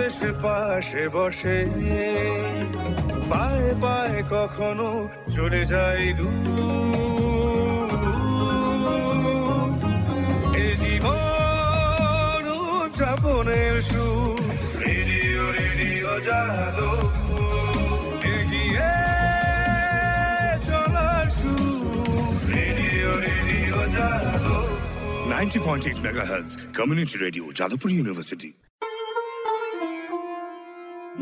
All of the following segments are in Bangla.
এসে পাশে বসে, পায়ে পায়ে কখনো চলে যায় দূর। এ জীবন উদযাপনের সুর, রেডিও রেডিও যাদবপুর, এগিয়ে চলার সুর, radio radio Jadavpur. 90.8 megahertz community radio, Jadavpur university.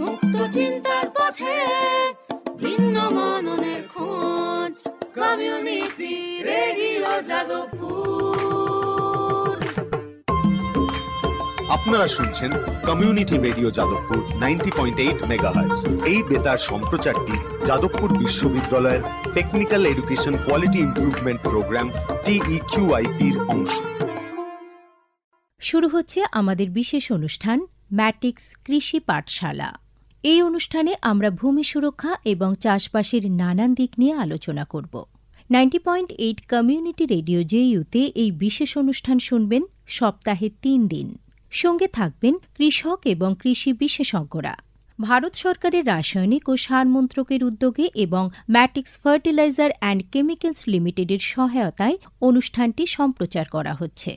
মুক্ত চিন্তার পথে ভিন্ন মননের খোঁজ, কমিউনিটি রেডিও যাদবপুর। আপনারা শুনছেন কমিউনিটি রেডিও যাদবপুর 90.8 মেগাহার্টজ। এই বেতার সম্প্রচারটি যাদবপুর বিশ্ববিদ্যালয়ের technical education quality improvement programme TEQIP-র অংশ। শুরু হচ্ছে আমাদের বিশেষ অনুষ্ঠান ম্যাটিক্স কৃষি পাঠশালা। এই অনুষ্ঠানে আমরা ভূমি সুরক্ষা এবং চাষবাসের নানান দিক নিয়ে আলোচনা করব। 90.8 কমিউনিটি রেডিও JU-তে এই বিশেষ অনুষ্ঠান শুনবেন সপ্তাহে 3 দিন। সঙ্গে থাকবেন কৃষক এবং কৃষি বিশেষজ্ঞরা। ভারত সরকারের রাসায়নিক ও সার মন্ত্রকের উদ্যোগে এবং ম্যাটিক্স ফার্টিলাইজার অ্যান্ড কেমিক্যালস লিমিটেডের সহায়তায় অনুষ্ঠানটি সম্প্রচার করা হচ্ছে।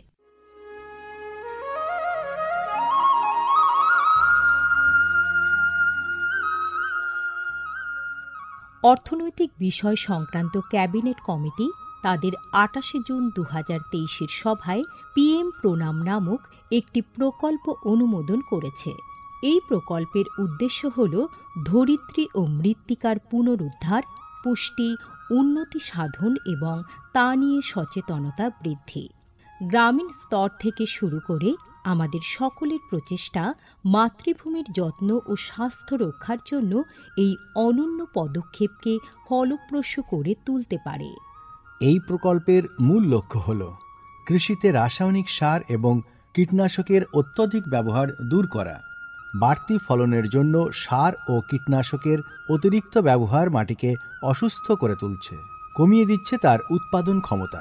অর্থনৈতিক বিষয় সংক্রান্ত ক্যাবিনেট কমিটি তাদের 28 জুন 2023 সভায় PM প্রণাম নামক একটি প্রকল্প অনুমোদন করেছে। এই প্রকল্পের উদ্দেশ্য হল ধরিত্রী ও মৃত্তিকার পুনরুদ্ধার, পুষ্টি, উন্নতি সাধন এবং তা নিয়ে সচেতনতা বৃদ্ধি। গ্রামীণ স্তর থেকে শুরু করে আমাদের সকলের প্রচেষ্টা মাতৃভূমির যত্ন ও স্বাস্থ্য রক্ষার জন্য এই অনন্য পদক্ষেপকে ফলপ্রসূ করে তুলতে পারে। এই প্রকল্পের মূল লক্ষ্য হল কৃষিতে রাসায়নিক সার এবং কীটনাশকের অত্যধিক ব্যবহার দূর করা। বাড়তি ফলনের জন্য সার ও কীটনাশকের অতিরিক্ত ব্যবহার মাটিকে অসুস্থ করে তুলছে, কমিয়ে দিচ্ছে তার উৎপাদন ক্ষমতা।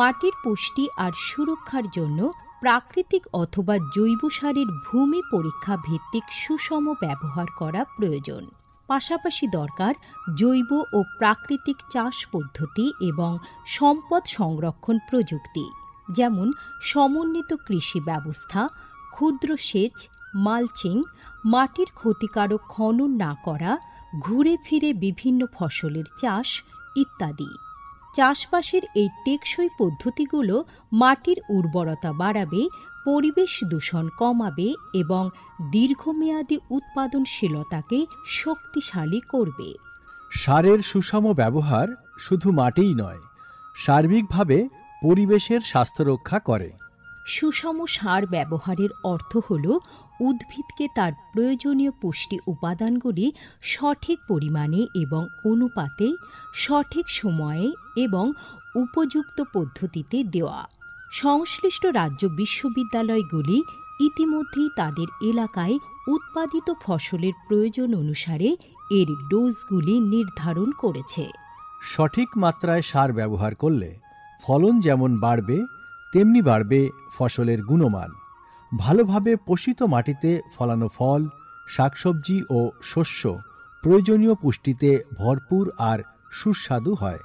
মাটির পুষ্টি আর সুরক্ষার জন্য প্রাকৃতিক অথবা জৈব সারের ভূমি পরীক্ষা ভিত্তিক সুষম ব্যবহার করা প্রয়োজন। পাশাপাশি দরকার জৈব ও প্রাকৃতিক চাষ পদ্ধতি এবং সম্পদ সংরক্ষণ প্রযুক্তি, যেমন সমন্বিত কৃষি ব্যবস্থা, ক্ষুদ্র সেচ, মালচিং, মাটির ক্ষতিকারক খনন না করা, ঘুরে ফিরে বিভিন্ন ফসলের চাষ ইত্যাদি। চাষবাসের এই টেকসই পদ্ধতিগুলো মাটির উর্বরতা বাড়াবে, পরিবেশ দূষণ কমাবে এবং দীর্ঘমেয়াদী উৎপাদনশীলতাকে শক্তিশালী করবে। সারের সুষম ব্যবহার শুধু মাটিই নয়, সার্বিকভাবে পরিবেশের স্বাস্থ্য রক্ষা করে। সুষম সার ব্যবহারের অর্থ হল উদ্ভিদকে তার প্রয়োজনীয় পুষ্টি উপাদানগুলি সঠিক পরিমাণে এবং অনুপাতে, সঠিক সময়ে এবং উপযুক্ত পদ্ধতিতে দেওয়া। সংশ্লিষ্ট রাজ্য বিশ্ববিদ্যালয়গুলি ইতিমধ্যেই তাদের এলাকায় উৎপাদিত ফসলের প্রয়োজন অনুসারে এর ডোজগুলি নির্ধারণ করেছে। সঠিক মাত্রায় সার ব্যবহার করলে ফলন যেমন বাড়বে, তেমনি বাড়বে ফসলের গুণমান। ভালোভাবে পোষিত মাটিতে ফলানো ফল, শাকসবজি ও শস্য প্রয়োজনীয় পুষ্টিতে ভরপুর আর সুস্বাদু হয়।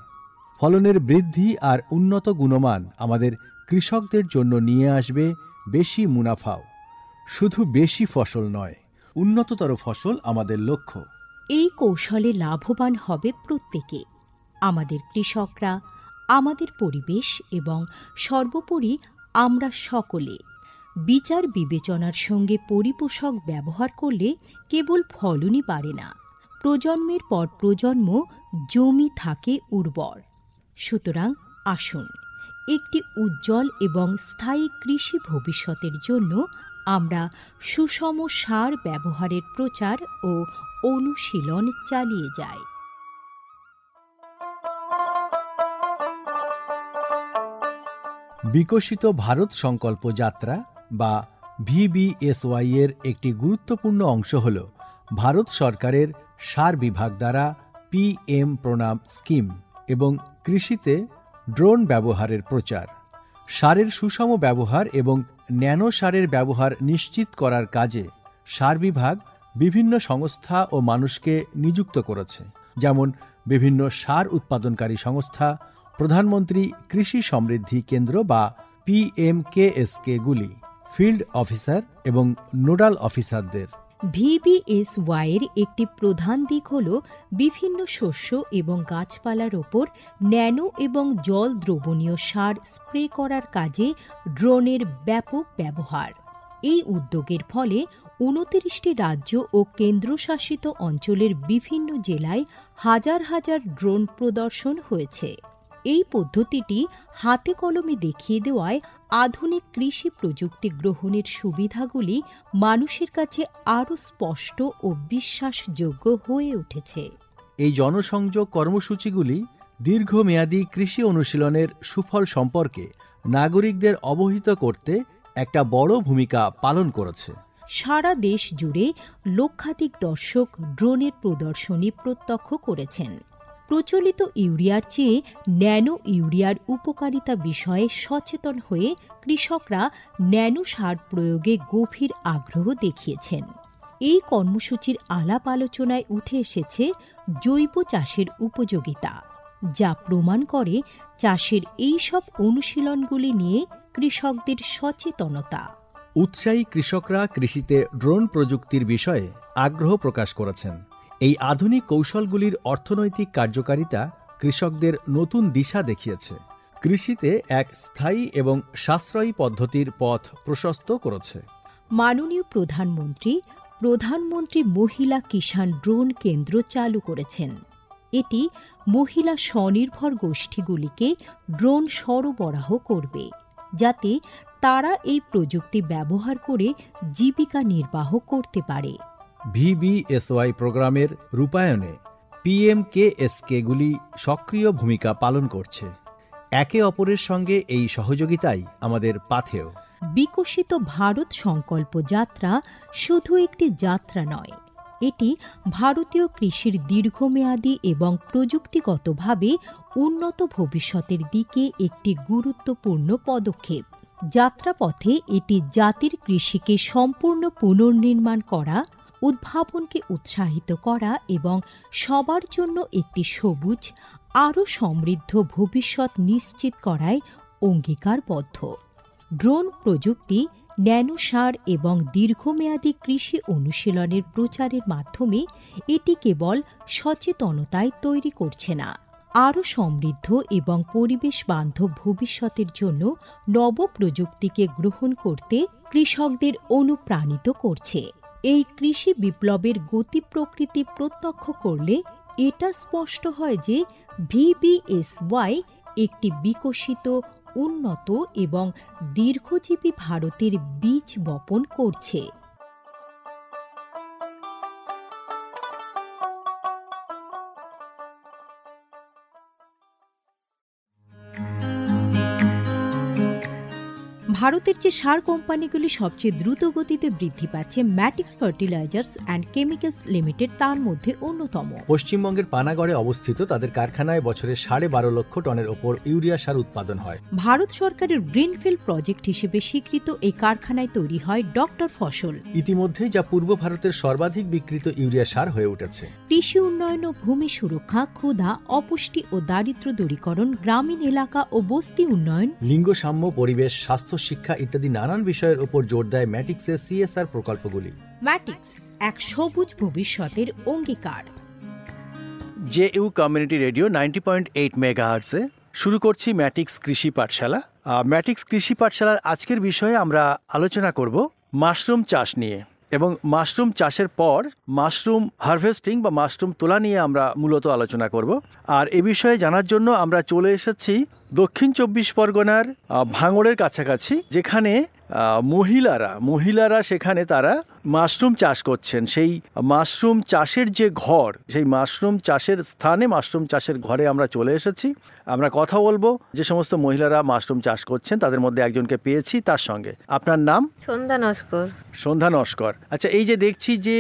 ফলনের বৃদ্ধি আর উন্নত গুণমান আমাদের কৃষকদের জন্য নিয়ে আসবে বেশি মুনাফাও। শুধু বেশি ফসল নয়, উন্নততর ফসল আমাদের লক্ষ্য। এই কৌশলে লাভবান হবে প্রত্যেকে, আমাদের কৃষকরা, আমাদের পরিবেশ এবং সর্বোপরি আমরা সকলে। বিচার বিবেচনার সঙ্গে পরিপোষক ব্যবহার করলে কেবল ফলনই বাড়ে না, প্রজন্মের পর প্রজন্ম জমি থাকে উর্বর। সুতরাং আসুন, একটি উজ্জ্বল এবং স্থায়ী কৃষি ভবিষ্যতের জন্য আমরা সুষম সার ব্যবহারের প্রচার ও অনুশীলন চালিয়ে যাই। বিকশিত ভারত সংকল্প যাত্রা বা VBSY এর একটি গুরুত্বপূর্ণ অংশ হল ভারত সরকারের সার বিভাগ দ্বারা PM প্রণাম স্কিম এবং কৃষিতে ড্রোন ব্যবহারের প্রচার। সারের সুষম ব্যবহার এবং ন্যানো সারের ব্যবহার নিশ্চিত করার কাজে সার বিভাগ বিভিন্ন সংস্থা ও মানুষকে নিযুক্ত করেছে, যেমন বিভিন্ন সার উৎপাদনকারী সংস্থা, প্রধানমন্ত্রী কৃষি সমৃদ্ধি কেন্দ্র বা PMKSK গুলি, ফিল্ড অফিসার এবং নোডাল অফিসারদের। VBSY এর একটি প্রধান দিক হল বিভিন্ন শস্য এবং গাছপালার ওপর ন্যানো এবং জল দ্রবণীয় সার স্প্রে করার কাজে ড্রোনের ব্যাপক ব্যবহার। এই উদ্যোগের ফলে 29টি রাজ্য ও কেন্দ্রশাসিত অঞ্চলের বিভিন্ন জেলায় হাজার হাজার ড্রোন প্রদর্শন হয়েছে। এই পদ্ধতিটি হাতে কলমে দেখিয়ে দেওয়ায় আধুনিক কৃষি প্রযুক্তি গ্রহণের সুবিধাগুলি মানুষের কাছে আরও স্পষ্ট ও বিশ্বাসযোগ্য হয়ে উঠেছে। এই জনসংযোগ কর্মসূচিগুলি দীর্ঘমেয়াদী কৃষি অনুশীলনের সুফল সম্পর্কে নাগরিকদের অবহিত করতে একটা বড় ভূমিকা পালন করেছে। সারা দেশ জুড়ে লক্ষাধিক দর্শক ড্রোনের প্রদর্শনী প্রত্যক্ষ করেছেন। প্রচলিত ইউরিয়ার চেয়ে ন্যানো ইউরিয়ার উপকারিতা বিষয়ে সচেতন হয়ে কৃষকরা ন্যানো সার প্রয়োগে গভীর আগ্রহ দেখিয়েছেন। এই কর্মসূচির আলাপ আলোচনায় উঠে এসেছে জৈব চাষের উপযোগিতা, যা প্রমাণ করে চাষের এই সব অনুশীলনগুলি নিয়ে কৃষকদের সচেতনতা। উৎসাহী কৃষকরা কৃষিতে ড্রোন প্রযুক্তির বিষয়ে আগ্রহ প্রকাশ করেছেন। এই আধুনিক কৌশলগুলির অর্থনৈতিক কার্যকারিতা কৃষকদের নতুন দিশা দেখিয়েছে, কৃষিতে এক স্থায়ী এবং সাশ্রয়ী পদ্ধতির পথ প্রশস্ত করেছে। মাননীয় প্রধানমন্ত্রী মহিলা কিষাণ ড্রোন কেন্দ্র চালু করেছেন। এটি মহিলা স্বনির্ভর গোষ্ঠীগুলিকে ড্রোন সরবরাহ করবে, যাতে তারা এই প্রযুক্তি ব্যবহার করে জীবিকা নির্বাহ করতে পারে। VBSY প্রোগ্রামের রূপায়ণে PMKSK গুলি সক্রিয় ভূমিকা পালন করছে। একে অপরের সঙ্গে এই সহযোগিতাই আমাদের পাথেয়। বিকশিত ভারত সংকল্প যাত্রা শুধু একটি যাত্রা নয়, এটি ভারতীয় কৃষির দীর্ঘমেয়াদী এবং প্রযুক্তিগতভাবে উন্নত ভবিষ্যতের দিকে একটি গুরুত্বপূর্ণ পদক্ষেপ। যাত্রাপথে এটি জাতির কৃষিকে সম্পূর্ণ পুনর্নির্মাণ করা, উদ্ভাবনকে উৎসাহিত করা এবং সবার জন্য একটি সবুজ, আরও সমৃদ্ধ ভবিষ্যৎ নিশ্চিত করায় অঙ্গীকারবদ্ধ। ড্রোন প্রযুক্তি, ন্যানো সার এবং দীর্ঘমেয়াদী কৃষি অনুশীলনের প্রচারের মাধ্যমে এটি কেবল সচেতনতায় তৈরি করছে না, আরও সমৃদ্ধ এবং পরিবেশ বান্ধব ভবিষ্যতের জন্য নবপ্রযুক্তিকে গ্রহণ করতে কৃষকদের অনুপ্রাণিত করছে। এই কৃষি বিপ্লবের গতি প্রকৃতি প্রত্যক্ষ করলে এটা স্পষ্ট হয় যে VBSY একটি বিকশিত, উন্নত এবং দীর্ঘজীবী ভারতের বীজ বপন করছে। ভারতের যে সার কোম্পানিগুলি সবচেয়ে দ্রুত গতিতে বৃদ্ধি পাচ্ছে, ম্যাটিক্স ফার্টিলাইজার্স অ্যান্ড কেমিক্যালস লিমিটেড তার মধ্যে অন্যতম। পশ্চিমবঙ্গের পানাগড়ে অবস্থিত তাদের কারখানায় বছরে 12.5 লক্ষ টনের ওপর ইউরিয়া সার উৎপাদন হয়। ভারত সরকারের গ্রিনফিল্ড প্রজেক্ট হিসেবে স্বীকৃত এই কারখানায় তৈরি হয় ডক্টর ফসল। ইতিমধ্যে যা পূর্ব ভারতের সর্বাধিক বিক্রিত ইউরিয়া সার হয়ে উঠেছে। কৃষি উন্নয়ন ও ভূমি সুরক্ষা, ক্ষুধা, অপুষ্টি ও দারিদ্র্য দূরীকরণ, গ্রামীণ এলাকা ও বস্তি উন্নয়ন, লিঙ্গ সাম্য, পরিবেশ, স্বাস্থ্য, শিক্ষা ইত্যাদি নানান বিষয়ের উপর জোর দেয় ম্যাটিক্সের CSR প্রকল্পগুলি। ম্যাটিক্স এক সবুজ ভবিষ্যতের অঙ্গীকার। JU কমিউনিটি রেডিও 90.8 মেগাহার্টসে শুরু করছি ম্যাটিক্স কৃষি পাঠশালা। ম্যাটিক্স কৃষি পাঠশালার আজকের বিষয়ে আমরা আলোচনা করব মাশরুম চাষ নিয়ে, এবং মাশরুম চাষের পর মাশরুম হারভেস্টিং বা মাশরুম তোলা নিয়ে আমরা মূলত আলোচনা করব। আর এ বিষয়ে জানার জন্য আমরা চলে এসেছি দক্ষিণ 24 পরগনার ভাঙড়ের কাছাকাছি, যেখানে মহিলারা সেখানে তারা মাশরুম চাষ করছেন। সেই মাশরুম চাষের যে ঘর, সেই মাশরুম চাষের স্থানে, মাশরুম চাষের ঘরে আমরা চলে এসেছি। আমরা কথা বলবো যে সমস্ত মহিলারা মাশরুম চাষ করছেন, তাদের মধ্যে একজনকে পেয়েছি। তার সঙ্গে আপনার নাম? সন্ধ্যা নস্কর। আচ্ছা, এই যে দেখছি যে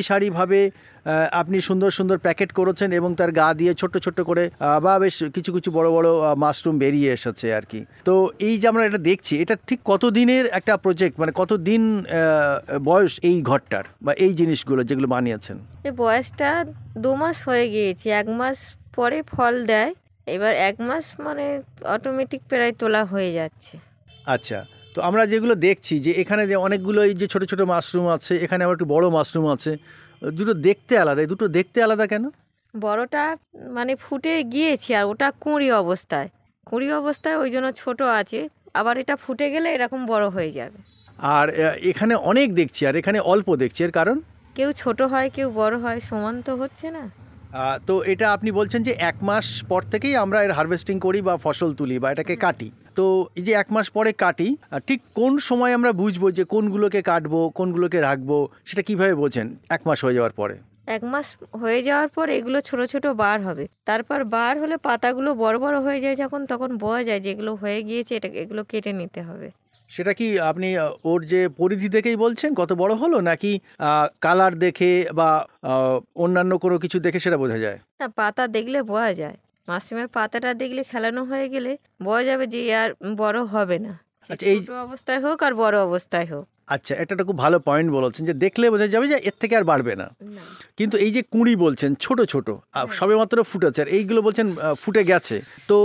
সারিভাবে আপনি সুন্দর সুন্দর প্যাকেট করেছেন এবং তার গা দিয়ে ছোট্ট ছোট্ট করে বা বেশ কিছু কিছু বড় বড় মাশরুম বেরিয়ে এসেছে আর কি। তো এই যে আমরা এটা দেখছি, এটা ঠিক কতদিনের একটা প্রজেক্ট, মানে কতদিন বয়স এই ঘরটার বা এই জিনিসগুলো যেগুলো বানিয়েছেন? এই বয়সটা 2 মাস হয়ে গিয়েছে, 1 মাস পরে ফল দেয়। এবার 1 মাস মানে অটোমেটিক প্রায় তোলা হয়ে যাচ্ছে। আচ্ছা, তো আমরা যেগুলো দেখছি যে এখানে যে অনেকগুলো এই যে ছোট ছোট মাশরুম আছে, এখানে আবার একটু বড় মাশরুম আছে, দুটো দেখতে আলাদা। এই দুটো দেখতে আলাদা কেন? বড়টা মানে ফুটে গিয়েছে আর ওটা কুঁড়ি অবস্থায়, ওই জন্য ছোট আছে। আবার এটা ফুটে গেলে এরকম বড় হয়ে যাবে। আর এখানে অনেক দেখছি আর এখানে অল্প দেখছি, এর কারণ? কেউ ছোট হয়, কেউ বড় হয়, সমান তো হচ্ছে না। তো এটা আপনি বলছেন যে 1 মাস পর থেকেই আমরা এর হারভেস্টিং করি বা ফসল তুলি বা এটাকে কাটি। তো এই যে 1 মাস পরে কাটি, ঠিক কোন সময় আমরা বুঝবো যে কোনগুলোকে কাটবো কোনগুলোকে রাখবো, সেটা কিভাবে বোঝেন 1 মাস হয়ে যাওয়ার পরে? 1 মাস হয়ে যাওয়ার পর এগুলো ছোট ছোট বার হবে। তারপর বার হলে পাতাগুলো বড় বড় হয়ে যায় যখন, তখন বোঝা যায় যেগুলো হয়ে গিয়েছে, এগুলো কেটে নিতে হবে। সেটা কি আপনি ওর যে পরিধি দেখেই বলছেন কত বড় হলো, নাকি কালার দেখে বা অন্যান্য কোনো কিছু দেখে সেটা বোঝা যায়? না, পাতা দেখলে বোঝা যায়। মাশরুমের পাতাটা দেখলে খেলানো হয়ে গেলে বোঝা যাবে যে আর বড় হবে না, আচ্ছা, এই ছোট অবস্থায় হোক আর বড় অবস্থায় হোক। আচ্ছা, এটা একটা খুব ভালো পয়েন্ট বলেছেন যে দেখলে বোঝা যাবে যে এর থেকে আর বাড়বে না। কিন্তু এই যে কুঁড়ি বলছেন ছোট ছোট, সবেমাত্র ফুটেছে, আর এইগুলো বলছেন ফুটে গেছে, তো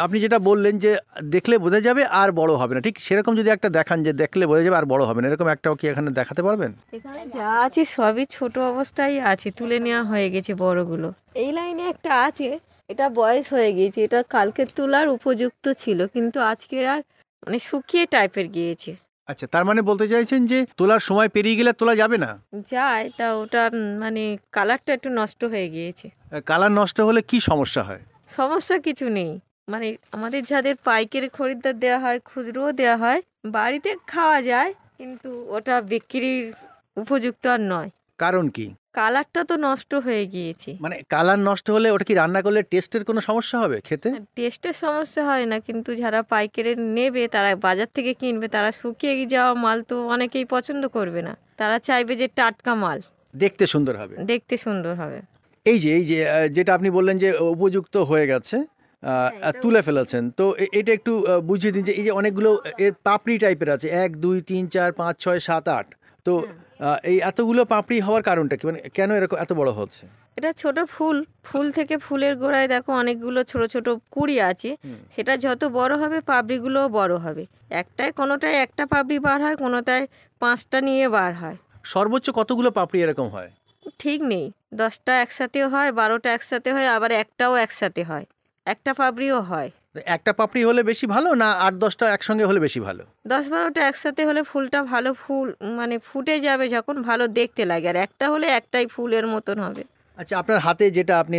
আপনি যেটা বললেন যে দেখলে বোঝা যাবে আর বড় হবে না, ঠিক সেরকম যদি একটা দেখান যে দেখলে বোঝা যাবে আর বড় হবে না, এরকম একটাও কি এখানে দেখাতে পারবেন? এখানে যা আছে সবই ছোট অবস্থায় আছে, তুলে নেওয়া হয়ে গেছে বড়গুলো। এই লাইনে একটা আছে, এটা বয়স হয়ে গিয়েছে, এটা কালকে তোলার উপযুক্ত ছিল, কিন্তু আজকে আর মানে শুকিয়ে টাইপের গিয়েছে। আচ্ছা, তার মানে বলতে চাইছেন যে তোলার সময় পেরিয়ে গেলে তোলা যাবে না? যায়, তা ওটা মানে কালারটা একটু নষ্ট হয়ে গিয়েছে। কালার নষ্ট হলে কি সমস্যা হয়? সমস্যা কিছু নেই, মানে আমাদের যাদের পাইকারি খরিদ্দার দেওয়া হয়, খুচরোও দেওয়া হয়, বাড়িতে খাওয়া যায়, কিন্তু ওটা বিক্রির উপযুক্ত আর নয়। কারণ কি? কালারটা তো নষ্ট হয়ে গিয়েছে। মানে কালার নষ্ট হলে ওটা কি রান্না করলে টেস্টের কোনো সমস্যা হবে খেতে? টেস্টের সমস্যা হয় না, কিন্তু যারা পাইকারি নেবে, তারা বাজার থেকে কিনবে, তারা শুকিয়ে যাওয়া মাল তো অনেকেই পছন্দ করবে না, তারা চাইবে যে টাটকা মাল, দেখতে সুন্দর হবে। দেখতে সুন্দর হবে। এই যে যেটা আপনি বললেন যে উপযুক্ত হয়ে গেছে, তুলে ফেলেছেন, তো এটা একটু বুঝিয়ে দিন যে এই যে অনেকগুলো এর পাপড়ি টাইপের আছে, 1 2 3 4 5 6 7 8, তো এই এতগুলো পাপড়ি হওয়ার কারণটা কি, মানে কেন এরকম এত বড় হচ্ছে? এটা ছোট ফুল থেকে ফুলের গোড়ায় দেখো অনেকগুলো ছোট ছোট কুঁড়ি আছে, সেটা যত বড় হবে পাপড়িগুলোও বড় হবে। কোনোটায় একটা পাপড়ি বার হয়, কোনোটায় 5টা নিয়ে বার হয়। সর্বোচ্চ কতগুলো পাপড়ি এরকম হয়? ঠিক নেই, 10টা একসাথেও হয়, 12টা একসাথে হয়, আবার একটাও একসাথে হয়, একটা পাপড়িও হয়। একটা পাপড়ি হলে বেশি ভালো না 8-10টা একসঙ্গে হলে বেশি ভালো? 10-12টা একসাথে হলে ফুলটা ভালো, ফুল মানে ফুটে যাবে যখন, ভালো দেখতে লাগে। আর একটা হলে একটাই ফুলের মতন হবে। আচ্ছা, আপনার হাতে যেটা আপনি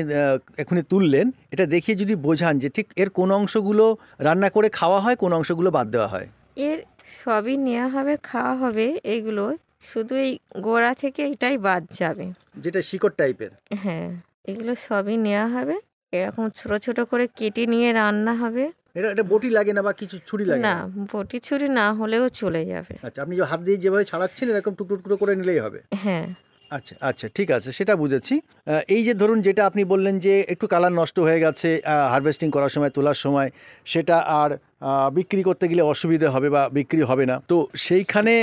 এখনই তুললেন, এটা দেখিয়ে যদি বোঝান যে ঠিক এর কোন অংশগুলো রান্না করে খাওয়া হয়, কোন অংশগুলো বাদ দেওয়া হয়? এর সবই নেওয়া হবে, খাওয়া হবে, এইগুলো শুধু এই গোড়া থেকে এটাই বাদ যাবে, যেটা শিকড় টাইপের। হ্যাঁ, এগুলো সবই নেওয়া হবে, এরকম ছোট ছোট করে কেটে নিয়ে রান্না হবে। এটা বটি লাগে না বা কিছু ছুরি লাগে না, বটি ছুরি না হলেও চলে যাবে। আচ্ছা, আপনি হাত দিয়ে যেভাবে ছাড়াচ্ছেন এরকম টুকরো টুকরো করে নিলেই হবে? হ্যাঁ। আচ্ছা আচ্ছা, ঠিক আছে, সেটা বুঝেছি। এই যে ধরুন যেটা আপনি বললেন যে একটু কালার নষ্ট হয়ে গেছে হারভেস্টিং করার সময়, তোলার সময়, সেটা আর বিক্রি করতে গেলে অসুবিধা হবে বা বিক্রি হবে না, তো সেইখানে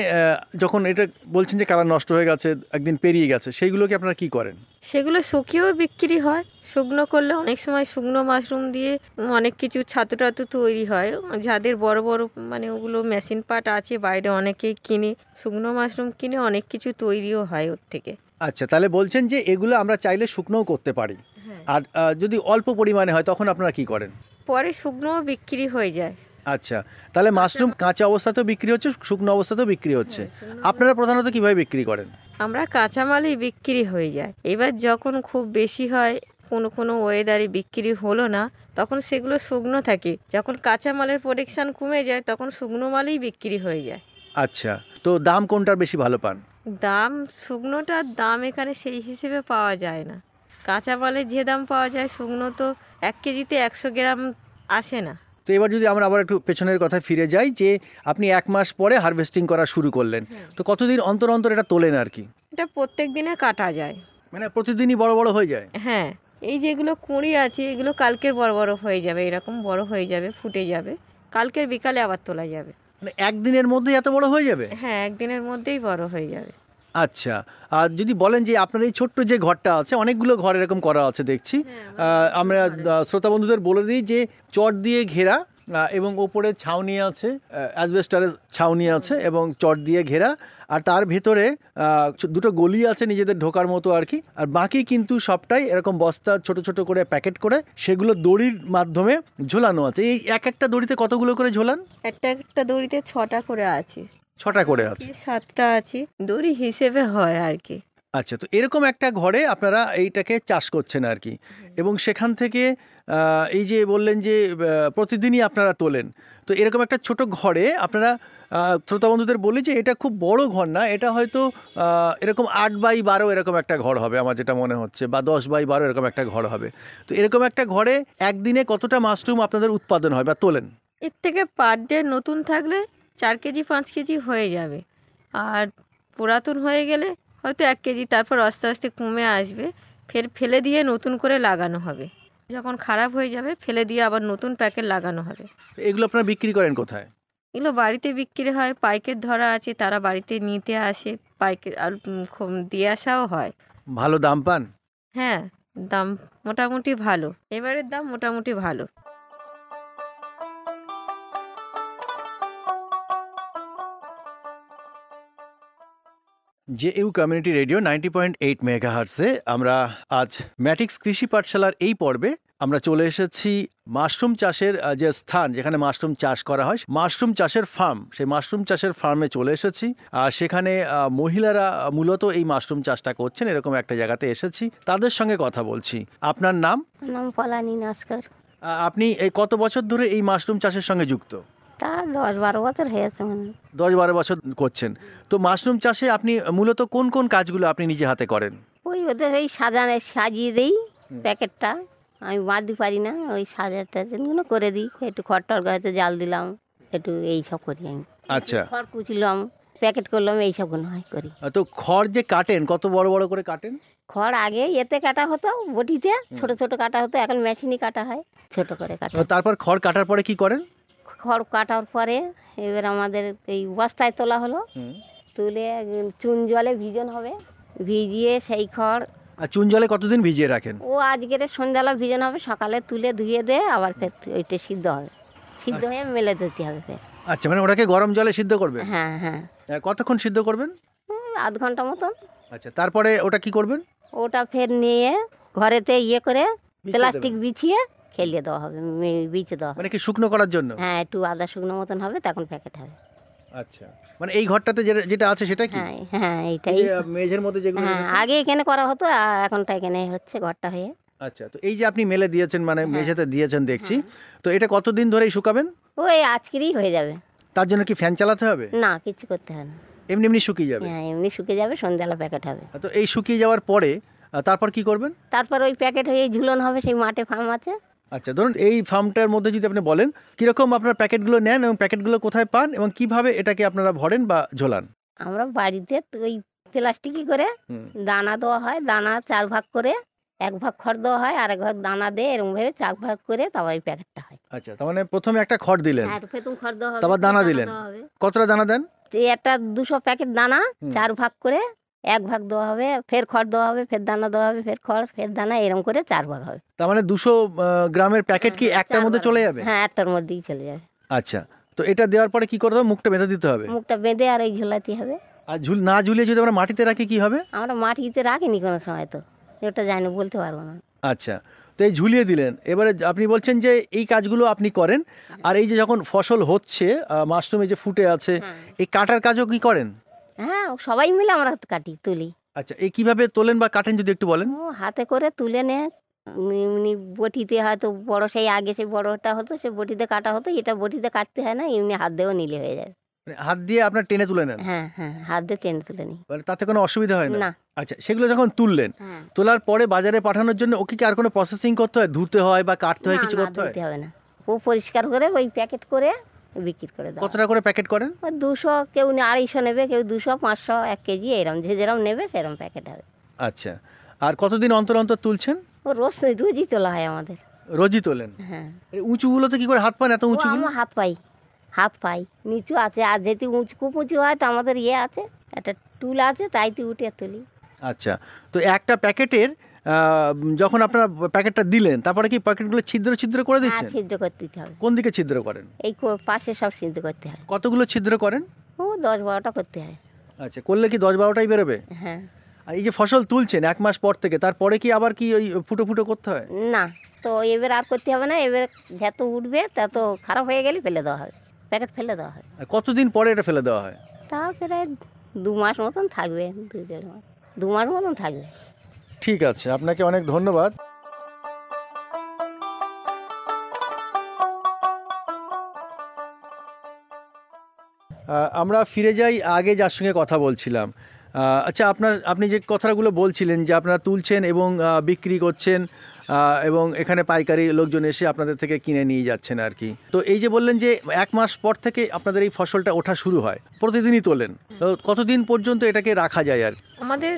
যখন এটা বলছেন যে কালার নষ্ট হয়ে গেছে, একদিন পেরিয়ে গেছে, সেইগুলোকে আপনারা কি করেন? সেগুলো শুকিয়েও বিক্রি হয়, শুকনো করলে অনেক সময় শুকনো মাশরুম দিয়ে অনেক কিছু ছাতু টাতু তৈরি হয়। যাদের বড় বড় মানে ওগুলো মেশিন পার্ট আছে, বাইরে অনেকেই কিনে শুকনো মাশরুম কিনে অনেক কিছু তৈরিও হয় ওর থেকে। আচ্ছা, তাহলে বলছেন যে এগুলো আমরা চাইলে শুকনোও করতে পারি, আর যদি অল্প পরিমাণে হয় তখন আপনারা কি করেন? পরে শুকনোও বিক্রি হয়ে যায়। আচ্ছা, তাহলে মাশরুম কাঁচা অবস্থাতেও বিক্রি হচ্ছে, শুকনো অবস্থাতেও বিক্রি হচ্ছে। আপনারা প্রধানত কিভাবে বিক্রি করেন? আমরা কাঁচামালই বিক্রি হয়ে যায়। এবার যখন খুব বেশি হয়, কোনো ওয়েদারে বিক্রি হলো না, তখন সেগুলো শুকনো থাকে। যখন কাঁচামালের প্রোডাকশান কমে যায়, তখন শুকনো মালই বিক্রি হয়ে যায়। আচ্ছা, তো দাম কোনটার বেশি ভালো পান? দাম, শুকনোটার দাম এখানে সেই হিসেবে পাওয়া যায় না। কাঁচামালের যে দাম পাওয়া যায়, শুকনো তো 1 কেজিতে 100 গ্রাম আসে না। তো এবার যদি আমরা আবার একটু পেছনের কথায় ফিরে যাই, যে আপনি 1 মাস পরে হারভেস্টিং করা শুরু করলেন, তো কতদিন অন্তর অন্তর এটা তোলেন আর কি? এটা প্রত্যেক দিনে কাটা যায়, মানে প্রতিদিনই বড় বড় হয়ে যায়? হ্যাঁ, এই যেগুলো কুঁড়ি আছে এগুলো কালকের বড় বড় হয়ে যাবে, এরকম বড় হয়ে যাবে, ফুটে যাবে, কালকের বিকালে আবার তোলা যাবে। মানে একদিনের মধ্যেই এত বড় হয়ে যাবে? হ্যাঁ, একদিনের মধ্যেই বড় হয়ে যাবে। আচ্ছা, আর যদি বলেন যে আপনার এই ছোট্ট যে ঘরটা আছে, অনেকগুলো ঘর এরকম করা আছে দেখছি, আমরা শ্রোতা বন্ধুদের বলে দিই যে চট দিয়ে ঘেরা এবং ওপরে ছাউনি আছে, অ্যাসবেস্টারের ছাউনি আছে এবং চট দিয়ে ঘেরা, আর তার ভেতরে দুটো গলি আছে নিজেদের ঢোকার মতো আর কি, আর বাকি কিন্তু সবটাই এরকম বস্তা ছোট ছোট করে প্যাকেট করে সেগুলো দড়ির মাধ্যমে ঝোলানো আছে। এই এক একটা দড়িতে কতগুলো করে ঝোলান? একটা দড়িতে 6টা করে আছে। 6টা করে আছে? 7টা আছে, দড়ি হিসেবে হয় আর কি। আচ্ছা, তো এরকম একটা ঘরে আপনারা এইটাকে চাষ করছেন আর কি, এবং সেখান থেকে এই যে বললেন যে প্রতিদিনই আপনারা তোলেন, তো এরকম একটা ছোট ঘরে আপনারা, শ্রোতা বন্ধুদের বলি যে এটা খুব বড় ঘর না, এটা হয়তো এরকম 8x12 এরকম একটা ঘর হবে আমার যেটা মনে হচ্ছে, বা 10x12 এরকম একটা ঘর হবে। তো এরকম একটা ঘরে একদিনে কতটা মাশরুম আপনাদের উৎপাদন হয় বা তোলেন? এর থেকে পার ডে নতুন থাকলে 4 কেজি 5 কেজি হয়ে যাবে, আর পুরাতন হয়ে গেলে হয়তো 1 কেজি, তারপর আস্তে আস্তে কমে আসবে, ফের ফেলে দিয়ে নতুন করে লাগানো হবে। যখন খারাপ হয়ে যাবে ফেলে দিয়ে আবার নতুন প্যাকেট লাগানো হবে। এগুলো আপনারা বিক্রি করেন কোথায়? এগুলো বাড়িতে বিক্রি হয়, পাইকের ধরা আছে, তারা বাড়িতে নিতে আসে, পাইকের আর দিয়ে আসাও হয়। ভালো দাম পান? হ্যাঁ, দাম মোটামুটি ভালো, এবারের দাম মোটামুটি ভালো। জেইউ কমিউনিটি রেডিও 90.8 মেগাহার্টসে আমরা আজ ম্যাটিক্স কৃষি পাঠশালার এই পর্বে আমরা চলে এসেছি মাশরুম চাষের যে স্থান যেখানে মাশরুম চাষ করা হয়, মাশরুম চাষের ফার্ম, সেই মাশরুম চাষের ফার্মে চলে এসেছি। সেখানে মহিলারা মূলত এই মাশরুম চাষটা করছেন, এরকম একটা জায়গাতে এসেছি, তাদের সঙ্গে কথা বলছি। আপনার নাম? নাম পলানি নস্কর। আপনি এই কত বছর ধরে এই মাশরুম চাষের সঙ্গে যুক্ত? তা 10-12 বছর হয়েছে মানে। 10-12 বছর করছেন। তো মাশরুম চাষে আপনি মূলত কোন কোন কাজগুলো আপনি নিজে হাতে করেন? ওই ওদের ওই সাজিয়ে দিই প্যাকেটটা, আমি বাঁধতে পারি না, ওই সাজাগুলো করে দিই, একটু খড় গাড়িতে জাল দিলাম, একটু এইসব করি আমি। আচ্ছা, খড় কুচিলাম, প্যাকেট করলাম, এইসবগুলো হয় করি। তো খড় যে কাটেন কত বড় বড় করে কাটেন? খড় আগে এতে কাটা হতো, বটিতে ছোট ছোট কাটা হতো, এখন মেশিনে কাটা হয়, ছোট করে কাটা। তারপর খড় কাটার পরে কি করেন? খড় কাটার পরে এবার আমাদের এই বস্তায় তোলা হলো, তুলে চুন জলে ভিজানো হবে, ভিজিয়ে সেই খড়। আর চুন জলে কতদিন ভিজিয়ে রাখেন? ও আজকের সন্ধ্যাবেলা ভিজানো হবে, সকালে তুলে ধুয়ে দিয়ে আবার ফের ওইটা সিদ্ধ হবে, সিদ্ধ হয়ে মেলে দিতে হবে ফের। আচ্ছা, মানে ওটাকে গরম জলে সিদ্ধ করবেন? হ্যাঁ হ্যাঁ। কতক্ষণ সিদ্ধ করবেন? আধ ঘন্টা মতন। আচ্ছা, তারপরে ওটা কি করবেন? ওটা ফের নিয়ে ঘরেতে করে প্লাস্টিক বিছিয়ে খেলিয়ে দেওয়া হবে, বিছিয়ে দেওয়া হবে। মানে কি শুকনো করার জন্য? হ্যাঁ, একটু আদা শুকনো মতন হবে, তখন প্যাকেট হবে। আচ্ছা, মানে এই ঘরটাতে যেটা আছে সেটা কি? হ্যাঁ হ্যাঁ, এইটাই মেঝের মধ্যে যেগুলো। হ্যাঁ, আগে এখানে করা হতো, এখনটা এখানে হচ্ছে ঘরটা হয়ে। আচ্ছা, তো এই যে আপনি মেলে দিয়েছেন, মানে মেঝেতে দিয়েছেন দেখছি, তো এটা কতদিন ধরেই শুকাবেন? ওই আজকেরই হয়ে যাবে। তার জন্য কি ফ্যান চালাতে হবে? না, কিছু করতে হবে না, এমনি এমনি শুকিয়ে যাবে? হ্যাঁ, এমনি শুকিয়ে যাবে, সন্ধ্যাবেলা প্যাকেট হবে। তো এই শুকিয়ে যাওয়ার পরে তারপর কি করবেন? তারপর ওই প্যাকেট হয়ে ঝুলন হবে, সেই মাঠে ফার্ম আছে। আচ্ছা, ধরুন এই ফার্মটার মধ্যে যদি আপনি বলেন কীরকম আপনার প্যাকেটগুলো নেন এবং প্যাকেটগুলো কোথায় পান এবং কিভাবে এটাকে আপনারা ভরেন বা ঝোলান? আমরা বাড়িতে ওই প্লাস্টিকই করে দানা দেওয়া হয়, দানা 4 ভাগ করে, 1 ভাগ খড় দেওয়া হয়, আর 1 ভাগ দানা দিয়ে এরকমভাবে 4 ভাগ করে তারপর এই প্যাকেটটা হয়। আচ্ছা, তার মানে প্রথমে একটা খড় দিলেন, হ্যাঁ, প্রথম খড় দেওয়া হবে, তারপর দানা দিলেন। কতটা দানা দেন? একটা 200 প্যাকেট দানা 4 ভাগ করে, 1 ভাগ দেওয়া হবে, ফের খড় দেওয়া হবে, ফের দানা দেওয়া হবে, ফের খড়, ফের দানা, এরকম করে 4 ভাগ হবে। তার মানে 200 গ্রামের প্যাকেট কি একটার মধ্যে চলে যাবে? হ্যাঁ, একটার মধ্যেই চলে যাবে। আচ্ছা, তো এটা দেওয়ার পরে কি করতে হবে? মুখটা বেঁধে দিতে হবে? মুখটা বেঁধে আর এই ঝুলাতে হবে। আর না ঝুলিয়ে যদি আমরা মাটিতে রাখি কি হবে? আমরা মাটিতে রাখিনি কোনো সময়, তো এটা জানি বলতে পারবো না। আচ্ছা, তো এই ঝুলিয়ে দিলেন, এবারে আপনি বলছেন যে এই কাজগুলো আপনি করেন, আর এই যে যখন ফসল হচ্ছে মাশরুমে যে ফুটে আছে, এই কাটার কাজও কি করেন? হ্যাঁ, সবাই মিলে আমরা কাটি, তুলি। আচ্ছা, এই কিভাবে তোলেন বা কাটেন যদি একটু বলেন? ও হাতে করে তুলে নে, এমনি বটিতে হয়তো বড়, সেই আগে সেই বড়টা হতো, সে বটিতে কাটা হতো, এটা বটিতে কাটতে হয় না, এমনি হাত দিয়েও নিলে হয়ে যাবে। মানে হাত দিয়ে আপনার টেনে তুলে নেন? হ্যাঁ হ্যাঁ, হাত দিয়ে টেনে তুলে নিই, মানে তাতে কোনো অসুবিধা হয় না? না। আচ্ছা, সেগুলো যখন তুললেন, তোলার পরে বাজারে পাঠানোর জন্য ওকে কি আর কোনো প্রসেসিং করতে হয়, ধুতে হয় বা কাটতে হয়, কিছু করতে হয়? ধুতে হবে না, ও পরিষ্কার করে ওই প্যাকেট করে বিক্রি করে দেয়। কত টাকা করে প্যাকেট করেন? ওই 200, কেউ 250 নেবে, কেউ 200, 500, 1 কেজি, এরকম যে যেরকম নেবে সেরকম প্যাকেট হবে। আচ্ছা, আর কতদিন অন্তর অন্তর তুলছেন? ও রোজই তোলা হয় আমাদের। রোজই তোলেন? হ্যাঁ। উঁচুগুলোতে কি করে হাত পান, এত উঁচু? আমার হাত পাই, হাত পাই নিচু আছে, আর যেটি উঁচু খুব উঁচু হয় তো আমাদের ইয়ে আছে, একটা টুল আছে, তাইতে উঠে তুলি। আচ্ছা, তো একটা প্যাকেটের যখন আপনারা প্যাকেটটা দিলেন তারপরে কি প্যাকেটগুলো ছিদ্র ছিদ্র করে হ্যাঁ, দিচ্ছেন? ছিদ্র করতে দিতে হবে। কোন দিকে ছিদ্র করেন? এই পাশে সব ছিদ্র করতে হয়। কতগুলো ছিদ্র করেন? ও 10-12টা করতে হয়। আচ্ছা, করলে কি 10-12টাই বেরোবে? হ্যাঁ। আর এই যে ফসল তুলছেন 1 মাস পর থেকে, তারপরে কি আবার কি ওই ফুটো ফুটো করতে হয়? না, তো এবার আর করতে হবে না, এবার যত উঠবে তত খারাপ হয়ে গেলে ফেলে দেওয়া হবে, প্যাকেট ফেলে দেওয়া হয়। আর কতদিন পরে এটা ফেলে দেওয়া হয়? তা প্রায় 2 মাস মতন থাকবে, 2-1.5 মাস, 2 মাস মতন থাকবে। ঠিক আছে, আপনাকে অনেক ধন্যবাদ। আমরা ফিরে যাই আগে যার সঙ্গে কথা বলছিলাম। আচ্ছা, আপনি যে কথাগুলো বলছিলেন যে আপনারা তুলছেন এবং বিক্রি করছেন এবং এখানে পাইকারি লোকজন এসে আপনাদের থেকে কিনে নিয়ে যাচ্ছেন আর কি, তো এই যে বললেন যে 1 মাস পর থেকে আপনাদের এই ফসলটা ওঠা শুরু হয়, প্রতিদিনই তোলেন, তো কতদিন পর্যন্ত এটাকে রাখা যায়? আর আমাদের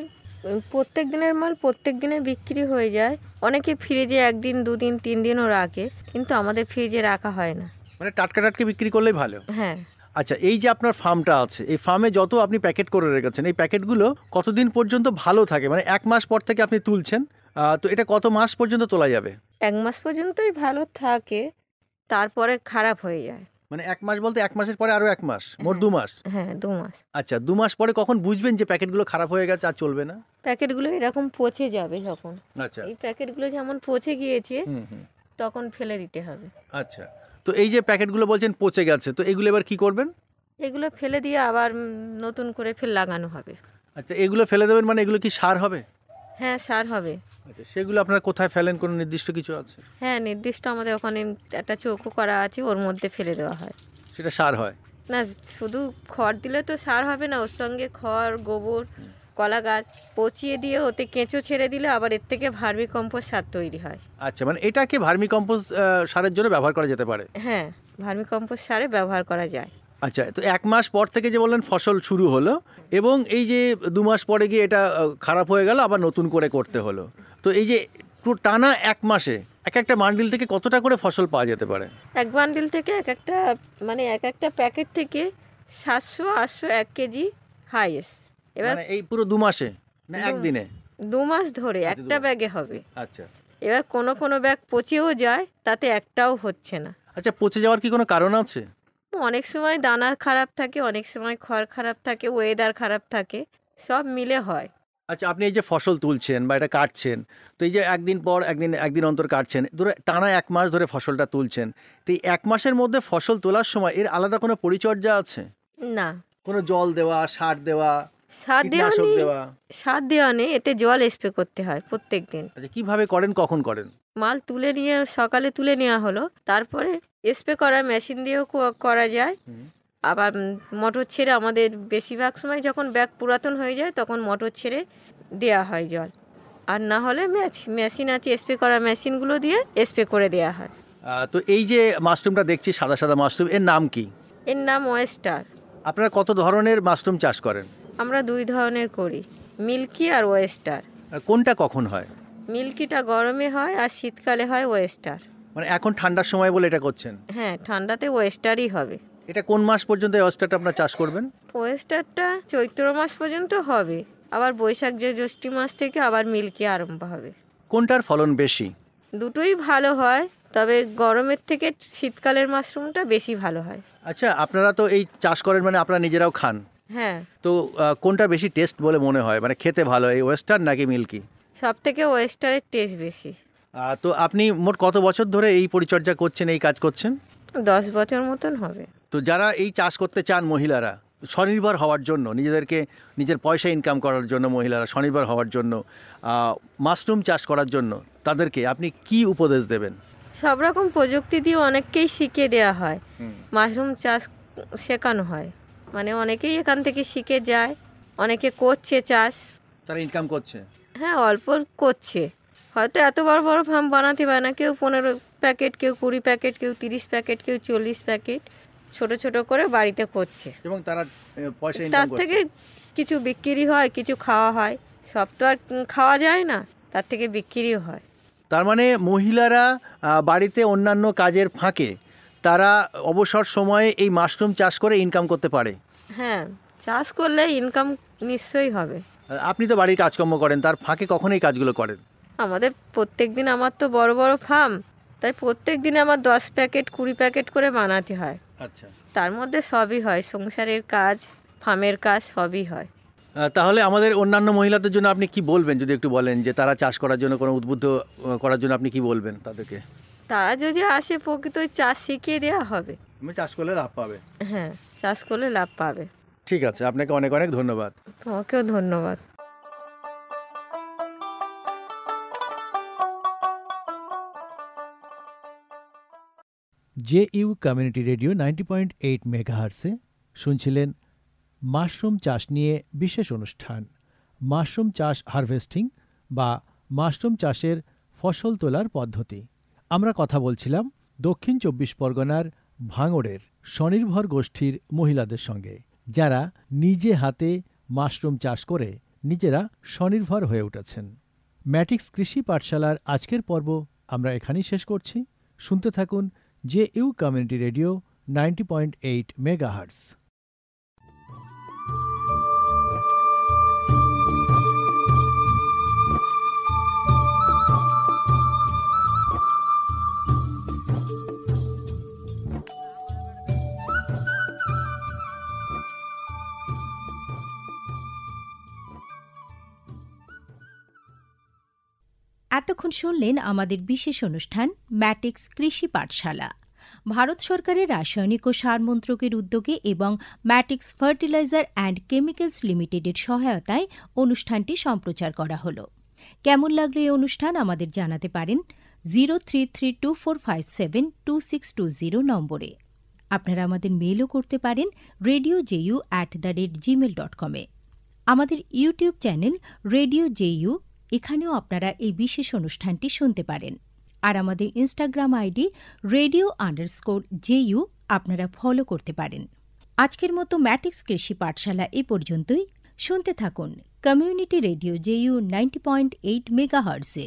প্রত্যেক দিনের মাল প্রত্যেক দিনে বিক্রি হয়ে যায়। অনেকে ফ্রিজে 1 দিন 2 দিন 3 দিনও রাখে, কিন্তু আমাদের ফ্রিজে রাখা হয় না। মানে টাটকা টাটকা বিক্রি করলেই ভালো। হ্যাঁ। আচ্ছা, এই যে আপনার ফার্মটা আছে, এই ফার্মে যত আপনি প্যাকেট করে রেখেছেন, এই প্যাকেটগুলো কতদিন পর্যন্ত ভালো থাকে? মানে 1 মাস পর থেকে আপনি তুলছেন, তো এটা কত মাস পর্যন্ত তোলা যাবে? 1 মাস পর্যন্তই ভালো থাকে, তারপরে খারাপ হয়ে যায়। মানে 1 মাস বলতে 1 মাসের পরে আরো 1 মাস, মোট 2 মাস? হ্যাঁ, 2 মাস। আচ্ছা, 2 মাস পরে কখন বুঝবেন যে প্যাকেটগুলো খারাপ হয়ে গেছে আর চলবে না? প্যাকেটগুলো এরকম পচে যাবে যখন। আচ্ছা, এই প্যাকেটগুলো যেমন পচে গিয়েছে তখন ফেলে দিতে হবে। আচ্ছা, তো এই যে প্যাকেটগুলো বলছেন পচে গেছে, তো এগুলো এবার কি করবেন? এগুলো ফেলে দিয়ে আবার নতুন করে ফের লাগানো হবে। আচ্ছা, এগুলো ফেলে দেবেন মানে এগুলো কি সার হবে? হ্যাঁ, সার হবে। আচ্ছা, সেগুলো আপনারা কোথায় ফেলেন, কোনো নির্দিষ্ট কিছু আছে? হ্যাঁ, নির্দিষ্ট আমাদের ওখানে একটা চৌকো করা আছে, ওর মধ্যে ফেলে দেওয়া হয়। সেটা সার হয় না, শুধু খড় দিলে তো সার হবে না, ওর সঙ্গে খড়, গোবর, কলা গাছ পচিয়ে দিয়ে ওতে কেঁচো ছেড়ে দিলে আবার এর থেকে ভার্মি কম্পোস্ট সার তৈরি হয়। আচ্ছা, মানে এটাকে ভার্মি কম্পোস্ট সারের জন্য ব্যবহার করা যেতে পারে? হ্যাঁ, ভার্মি কম্পোস্ট সারে ব্যবহার করা যায়। আচ্ছা, তো 1 মাস পর থেকে যে বললেন ফসল শুরু হলো এবং এই যে 2 মাস পরে গিয়ে এটা খারাপ হয়ে গেল, আবার নতুন করে করতে হলো, তো এই যে টানা 1 মাসে এক একটা বান্ডিল থেকে কতটা করে ফসল পাওয়া যেতে পারে? এক বান্ডিল থেকে এক একটা প্যাকেট থেকে 700-800 1 কেজি হাইয়েস্ট। এবার মানে এই পুরো 2 মাসে না একদিনে? 2 মাস ধরে একটা ব্যাগে হবে। আচ্ছা, এবার কোনো ব্যাগ পচেও যায়, তাতে একটাও হচ্ছে না। আচ্ছা, পচে যাওয়ার কি কোনো কারণ আছে? অনেক সময় দানা খারাপ থাকে, অনেক সময় খড় খারাপ থাকে, ওয়েদার খারাপ থাকে, সব মিলে হয়। আচ্ছা, আপনি এই যে ফসল তুলছেন বা এটা কাটছেন, তো এই যে একদিন পর একদিন অন্তর কাটছেন, ধরে টানা 1 মাস ধরে ফসলটা তুলছেন, তো এই 1 মাসের মধ্যে ফসল তোলার সময় এর আলাদা কোনো পরিচর্যা আছে? না, কোনো জল দেওয়া, সার দেওয়া, কীটনাশক দেওয়া? সার দেওয়া নেই, এতে জল স্প্রে করতে হয় প্রত্যেক দিন। আচ্ছা, কিভাবে করেন, কখন করেন? মাল তুলে নিয়ে সকালে তুলে নেওয়া হলো, তারপরে স্প্রে করা মেশিন দিয়েও করা যায়। আবার মোটর ছেড়ে, আমাদের বেশিরভাগ সময় যখন ব্যাগ পুরাতন হয়ে যায় তখন মোটর ছেড়ে দেওয়া হয় জল, আর না হলে মেশিন আছে, স্প্রে করা মেশিনগুলো দিয়ে স্প্রে করে দেওয়া হয়। তো এই যে মাশরুমটা দেখছি, সাদা সাদা মাশরুম, এর নাম কি? এর নাম ওয়েস্টার। আপনারা কত ধরনের মাশরুম চাষ করেন? আমরা 2 ধরনের করি, মিল্কি আর ওয়েস্টার। আর কোনটা কখন হয়? মিল্কিটা গরমে হয় আর শীতকালে হয় ওয়েস্টার। মানে এখন ঠান্ডার সময় বলে এটা করছেন? হ্যাঁ, ঠান্ডাতে ওয়েস্টারই হবে। এটা কোন মাস পর্যন্ত এই ওয়েস্টারটা আপনারা চাষ করবেন? ওয়েস্টারটা চৈত্র মাস পর্যন্ত হবে, আবার বৈশাখ জ্যৈষ্ঠ মাস থেকে আবার মিল্কি আরম্ভ হবে। কোনটার ফলন বেশি? দুটোই ভালো হয়, তবে গরমের থেকে শীতকালের মাশরুমটা বেশি ভালো হয়। আচ্ছা, আপনারা তো এই চাষ করেন মানে আপনারা নিজেরাও খান, হ্যাঁ। তো কোনটা বেশি টেস্ট বলে মনে হয়, মানে খেতে ভালো, এই ওয়েস্টার নাকি মিল্কি? সব থেকে ওয়েস্টারের টেস্ট বেশি। তো আপনি মোট কত বছর ধরে এই পরিচর্যা করছেন, এই কাজ করছেন? 10 বছর মতন হবে। তো যারা এই চাষ করতে চান, মহিলারা স্বনির্ভর হওয়ার জন্য, নিজের পয়সা ইনকাম করার জন্য, মহিলারা স্বনির্ভর হওয়ার জন্য, মাশরুম চাষ করার জন্য, তাদেরকে আপনি কি উপদেশ দেবেন? সব রকম প্রযুক্তি দিয়ে অনেককেই শিখিয়ে দেওয়া হয়, মাশরুম চাষ শেখানো হয়, মানে অনেকেই এখান থেকে শিখে যায়, অনেকে করছে চাষ, তারা ইনকাম করছে। হ্যাঁ, অল্প করছে, হয়তো এত বড় বড় ফার্ম বানাতে পারে না, কেউ 15 প্যাকেট, কেউ 20 প্যাকেট, কেউ 30 প্যাকেট, কেউ 40 প্যাকেট, ছোট ছোট করে বাড়িতে করছে, এবং তারা পয়সা ইনকাম তার করছে। থেকে কিছু বিক্রি হয়, কিছু খাওয়া হয়, সব তো আর খাওয়া যায় না, তার থেকে বিক্রিও হয়। তার মানে মহিলারা বাড়িতে অন্যান্য কাজের ফাঁকে তারা অবসর সময়ে এই মাশরুম চাষ করে ইনকাম করতে পারে? হ্যাঁ, চাষ করলে ইনকাম নিশ্চয়ই হবে। আপনি তো বাড়ির কাজকর্ম করেন, তার ফাঁকে কখন এই কাজগুলো করেন? আমাদের প্রত্যেক দিন, আমার তো বড় বড় ফার্ম, তাই প্রত্যেক দিন আমার 10 প্যাকেট 20 প্যাকেট করে বানাতে হয়। আচ্ছা, তার মধ্যে সবই হয়, সংসারের কাজ, ফার্মের কাজ সবই হয়। তাহলে আমাদের অন্যান্য মহিলাদের জন্য আপনি কি বলবেন, যদি একটু বলেন যে তারা চাষ করার জন্য কোনো উদ্বুদ্ধ করার জন্য আপনি কি বলবেন তাদেরকে? তারা যদি আসে প্রকৃত চাষ শিখিয়ে দেওয়া হবে। চাষ করলে লাভ পাবে। হ্যাঁ, চাষ করলে লাভ পাবে। ঠিক আছে, আপনাকে অনেক অনেক ধন্যবাদ। তোমাকেও ধন্যবাদ। JU কমিউনিটি রেডিও 90.8 মেগাহার্টসে শুনছিলেন মাশরুম চাষ নিয়ে বিশেষ অনুষ্ঠান, মাশরুম চাষ হারভেস্টিং বা মাশরুম চাষের ফসল তোলার পদ্ধতি। আমরা কথা বলছিলাম দক্ষিণ 24 পরগনার ভাঙড়ের স্বনির্ভর গোষ্ঠীর মহিলাদের সঙ্গে, যারা নিজে হাতে মাশরুম চাষ করে নিজেরা স্বনির্ভর হয়ে উঠেছেন। ম্যাটিক্স কৃষি পাঠশালার আজকের পর্ব আমরা এখানেই শেষ করছি। শুনতে থাকুন JU কমিউনিটি রেডিও 90.8 মেগাহার্টস। এতক্ষণ শুনলেন আমাদের বিশেষ অনুষ্ঠান ম্যাটিক্স কৃষি পাঠশালা। ভারত সরকারের রাসায়নিক ও সার মন্ত্রকের উদ্যোগে এবং ম্যাটিক্স ফার্টিলাইজার অ্যান্ড কেমিক্যালস লিমিটেডের সহায়তায় অনুষ্ঠানটি সম্প্রচার করা হল। কেমন লাগলো এই অনুষ্ঠান আমাদের জানাতে পারেন 0332457262 নম্বরে। আপনারা আমাদের মেলও করতে পারেন radioju@gmail.com-এ। আমাদের ইউটিউব চ্যানেল রেডিও JU, এখানেও আপনারা এই বিশেষ অনুষ্ঠানটি শুনতে পারেন। আর আমাদের ইনস্টাগ্রাম আইডি radio_JU আপনারা ফলো করতে পারেন। আজকের মতো ম্যাটিক্স কৃষি পাঠশালা এ পর্যন্তই। শুনতে থাকুন কমিউনিটি রেডিও JU 90.8 মেগাহার্টজে।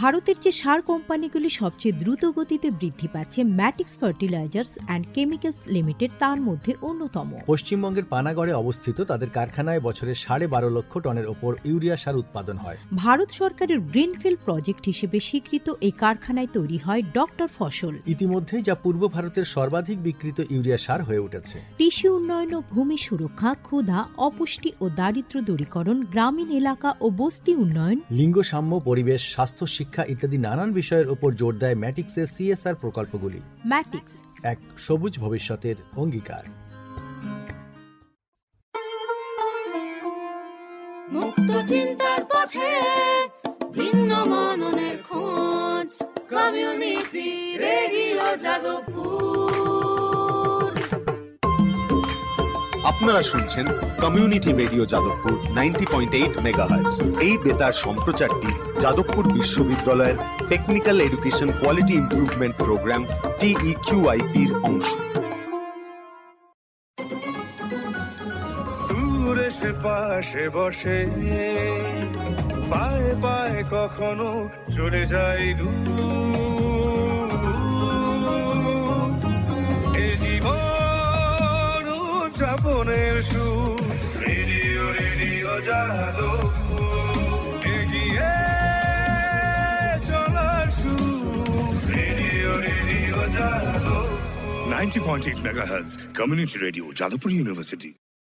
ভারতের যে সার কোম্পানিগুলি সবচেয়ে দ্রুত গতিতে বৃদ্ধি পাচ্ছে ম্যাটিক্স ফার্টিলাইজার্স অ্যান্ড কেমিক্যালস লিমিটেড তার মধ্যে অন্যতম। পশ্চিমবঙ্গের পানাগড়ে অবস্থিত তাদের কারখানায় বছরে 12.5 লক্ষ টনের ওপর ইউরিয়া সার উৎপাদন হয়। ভারত সরকারের গ্রিনফিল্ড প্রজেক্ট হিসেবে স্বীকৃত এই কারখানায় তৈরি হয় ডক্টর ফসল। ইতিমধ্যে যা পূর্ব ভারতের সর্বাধিক বিক্রিত ইউরিয়া সার হয়ে উঠেছে। কৃষি উন্নয়ন ও ভূমি সুরক্ষা, ক্ষুধা, অপুষ্টি ও দারিদ্র্য দূরীকরণ, গ্রামীণ এলাকা ও বস্তি উন্নয়ন, লিঙ্গ সাম্য, পরিবেশ, স্বাস্থ্য, শিক্ষা ইত্যাদি নানান বিষয়ের উপর জোর দেয় ম্যাটিক্সের CSR প্রকল্পগুলি। ম্যাটিক্স এক সবুজ ভবিষ্যতের অঙ্গীকার। মুক্ত চিন্তার পথে ভিন্ন মননের খোঁজ, কমিউনিটি রেডিও যাদবপুর। আপনারা শুনছেন কমিউনিটি রেডিও যাদবপুর 90.8 মেগাহার্টজ। এই বেতার সম্প্রচারটি যাদবপুর বিশ্ববিদ্যালয়ের technical education quality improvement programme TEQIP-র অংশ। দূরে সে পাশে বসে, পায়ে পায়ে কখনো চলে যায় দূর। এ জীবন উদযাপনের সুর, রেডিও রেডিও যাদবপুর। এগিয়ে চলার সুর, radio radio Jadavpur. 90.8 megahertz community radio Jadavpur university.